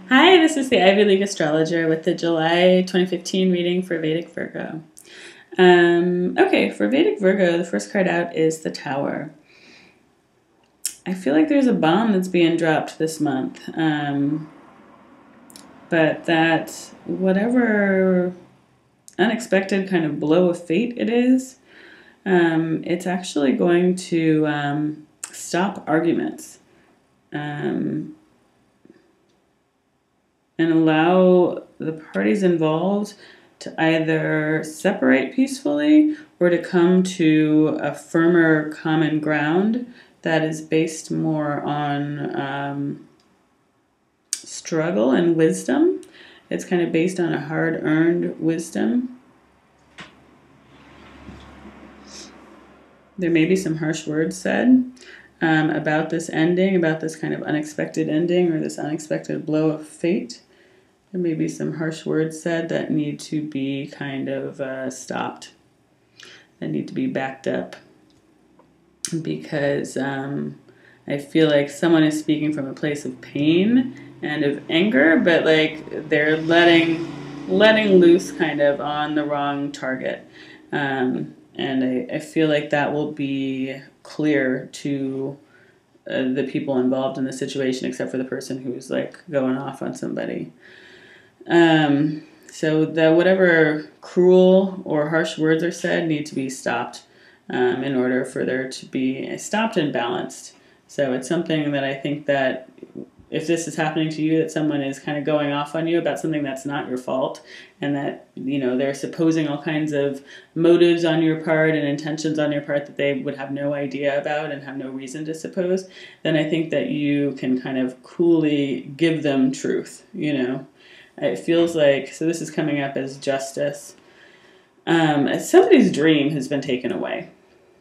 Hi, this is the Ivy League astrologer with the July 2015 reading for Vedic Virgo. Okay, for Vedic Virgo, the first card out is the Tower. I feel like there's a bomb that's being dropped this month, but that whatever unexpected kind of blow of fate it is, it's actually going to stop arguments. And allow the parties involved to either separate peacefully or to come to a firmer common ground that is based more on struggle and wisdom. It's kind of based on a hard-earned wisdom. There may be some harsh words said about this ending, about this kind of unexpected ending or this unexpected blow of fate. There may be some harsh words said that need to be kind of stopped, that need to be backed up, because I feel like someone is speaking from a place of pain and of anger, but like they're letting loose kind of on the wrong target. And I feel like that will be clear to the people involved in the situation, except for the person who's like going off on somebody. So that whatever cruel or harsh words are said need to be stopped in order for there to be stopped and balanced. So it's something that I think that if this is happening to you, that someone is kind of going off on you about something that's not your fault, and that, you know, they're supposing all kinds of motives on your part and intentions on your part that they would have no idea about and have no reason to suppose, then I think that you can kind of coolly give them truth, you know. It feels like, so this is coming up as justice. Somebody's dream has been taken away.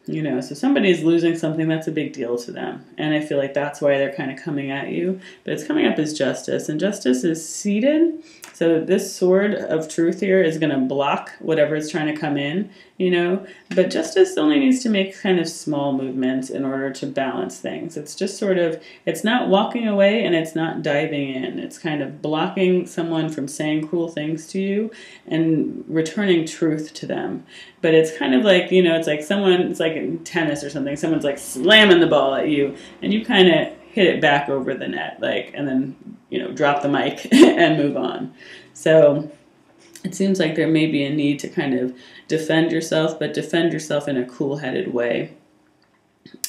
You know, so somebody's losing something that's a big deal to them. And I feel like that's why they're kind of coming at you. But it's coming up as justice. And justice is seated. So this sword of truth here is going to block whatever is trying to come in, you know. But justice only needs to make kind of small movements in order to balance things. It's just sort of, it's not walking away and it's not diving in. It's kind of blocking someone from saying cruel things to you and returning truth to them. But it's kind of like, you know, it's like someone, it's like in tennis or something, someone's like slamming the ball at you and you kind of hit it back over the net, like, and then, you know, drop the mic and move on. So it seems like there may be a need to kind of defend yourself, but defend yourself in a cool-headed way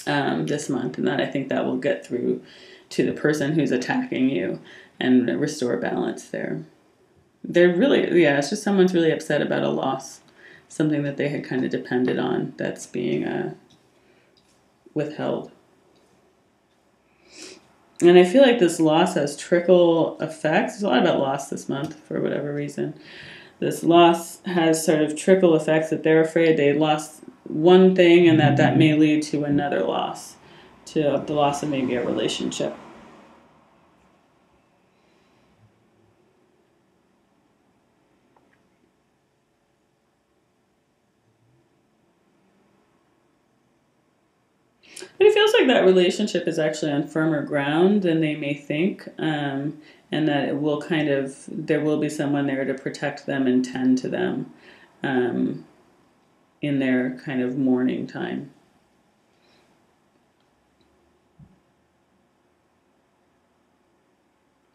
this month. And that, I think that will get through to the person who's attacking you and restore balance there. They're really, yeah, it's just someone's really upset about a loss. Something that they had kind of depended on that's being withheld. And I feel like this loss has trickle effects. There's a lot about loss this month for whatever reason. This loss has sort of trickle effects that they're afraid they lost one thing and that may lead to another loss, to the loss of maybe a relationship. But it feels like that relationship is actually on firmer ground than they may think, and that it will kind of, there will be someone there to protect them and tend to them in their kind of mourning time.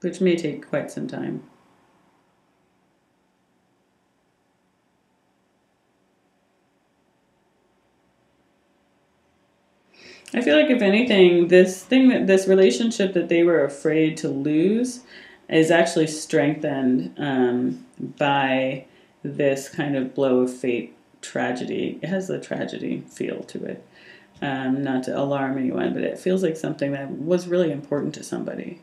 Which may take quite some time. I feel like if anything, this relationship that they were afraid to lose is actually strengthened by this kind of blow of fate tragedy. It has a tragedy feel to it. Not to alarm anyone, but it feels like something that was really important to somebody.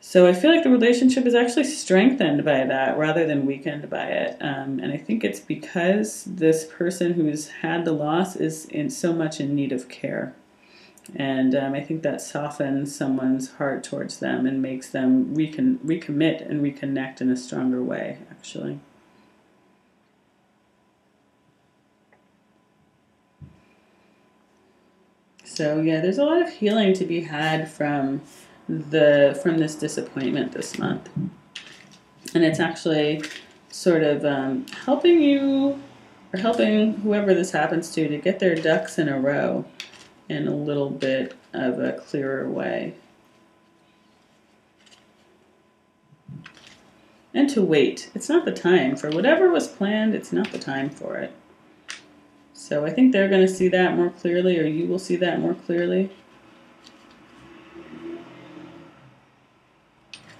So I feel like the relationship is actually strengthened by that rather than weakened by it. And I think it's because this person who's had the loss is so much in need of care. And I think that softens someone's heart towards them and makes them recommit and reconnect in a stronger way, actually. So yeah, there's a lot of healing to be had from from this disappointment this month. And it's actually sort of helping you, or helping whoever this happens to get their ducks in a row in a little bit of a clearer way. And to wait. It's not the time. For whatever was planned, it's not the time for it. So I think they're going to see that more clearly, or you will see that more clearly.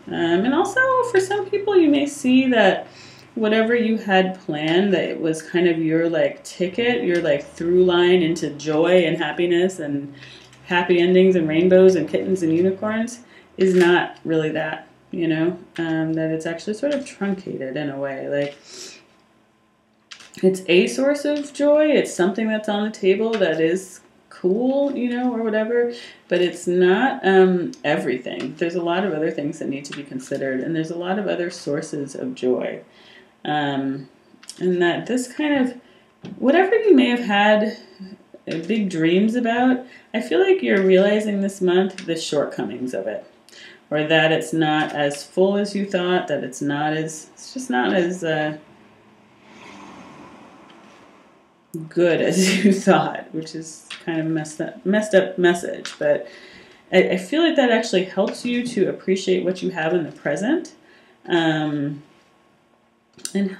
And also, for some people, you may see that whatever you had planned, that it was kind of your like ticket, your like through line into joy and happiness and happy endings and rainbows and kittens and unicorns, is not really that, you know, that it's actually sort of truncated in a way. Like, it's a source of joy, it's something that's on the table that is cool, you know, or whatever, but it's not everything. There's a lot of other things that need to be considered, and there's a lot of other sources of joy. And that this kind of, whatever you may have had big dreams about, I feel like you're realizing this month the shortcomings of it, or that it's not as full as you thought, that it's just not as good as you thought, which is kind of messed up message. But I feel like that actually helps you to appreciate what you have in the present, and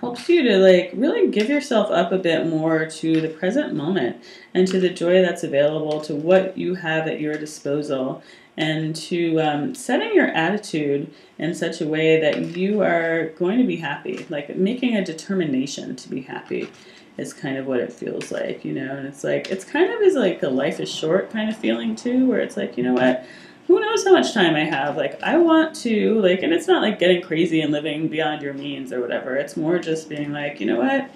helps you to like really give yourself up a bit more to the present moment and to the joy that's available, to what you have at your disposal, and to setting your attitude in such a way that you are going to be happy, like making a determination to be happy is kind of what it feels like, you know. And it's like, it's kind of is like a life is short kind of feeling too, where it's like, you know what, who knows how much time I have, like I want to, like, and it's not like getting crazy and living beyond your means or whatever. It's more just being like, you know what,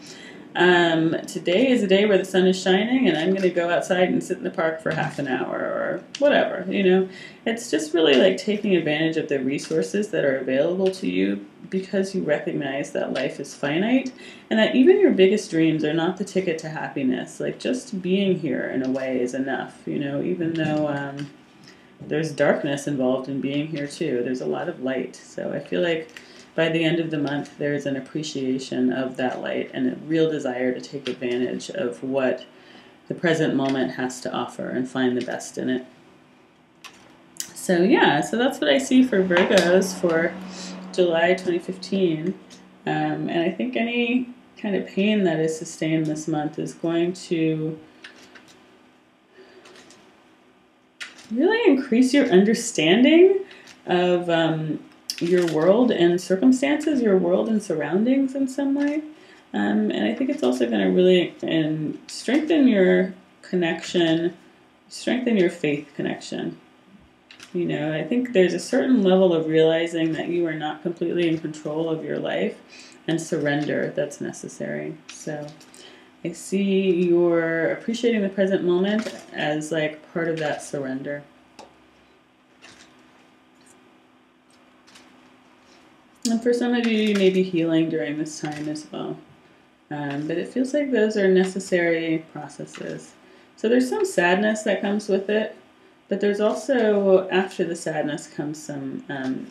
today is a day where the sun is shining and I'm going to go outside and sit in the park for half an hour or whatever, you know. It's just really like taking advantage of the resources that are available to you, because you recognize that life is finite and that even your biggest dreams are not the ticket to happiness. Like, just being here in a way is enough, you know, even though there's darkness involved in being here too. There's a lot of light. So I feel like by the end of the month, there's an appreciation of that light and a real desire to take advantage of what the present moment has to offer and find the best in it. So yeah, so that's what I see for Virgos for July 2015. And I think any kind of pain that is sustained this month is going to really increase your understanding of your world and circumstances, your world and surroundings in some way. And I think it's also going to really strengthen your connection, strengthen your faith connection. You know, I think there's a certain level of realizing that you are not completely in control of your life, and surrender that's necessary. So I see you're appreciating the present moment as like part of that surrender. And for some of you, you may be healing during this time as well. But it feels like those are necessary processes. So there's some sadness that comes with it, but there's also, after the sadness comes some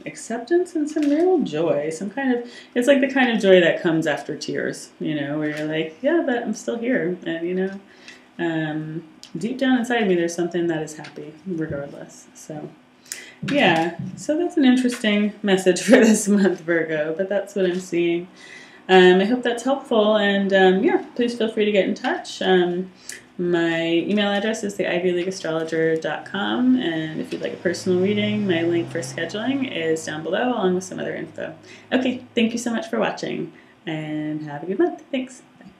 acceptance and some real joy. Some kind of, it's like the kind of joy that comes after tears, you know, where you're like, yeah, but I'm still here. And, you know, deep down inside of me, there's something that is happy regardless. So yeah, so that's an interesting message for this month, Virgo, but that's what I'm seeing. I hope that's helpful, and yeah, please feel free to get in touch. My email address is theivyleagueastrologer.com, and if you'd like a personal reading, my link for scheduling is down below, along with some other info. Okay, thank you so much for watching, and have a good month. Thanks.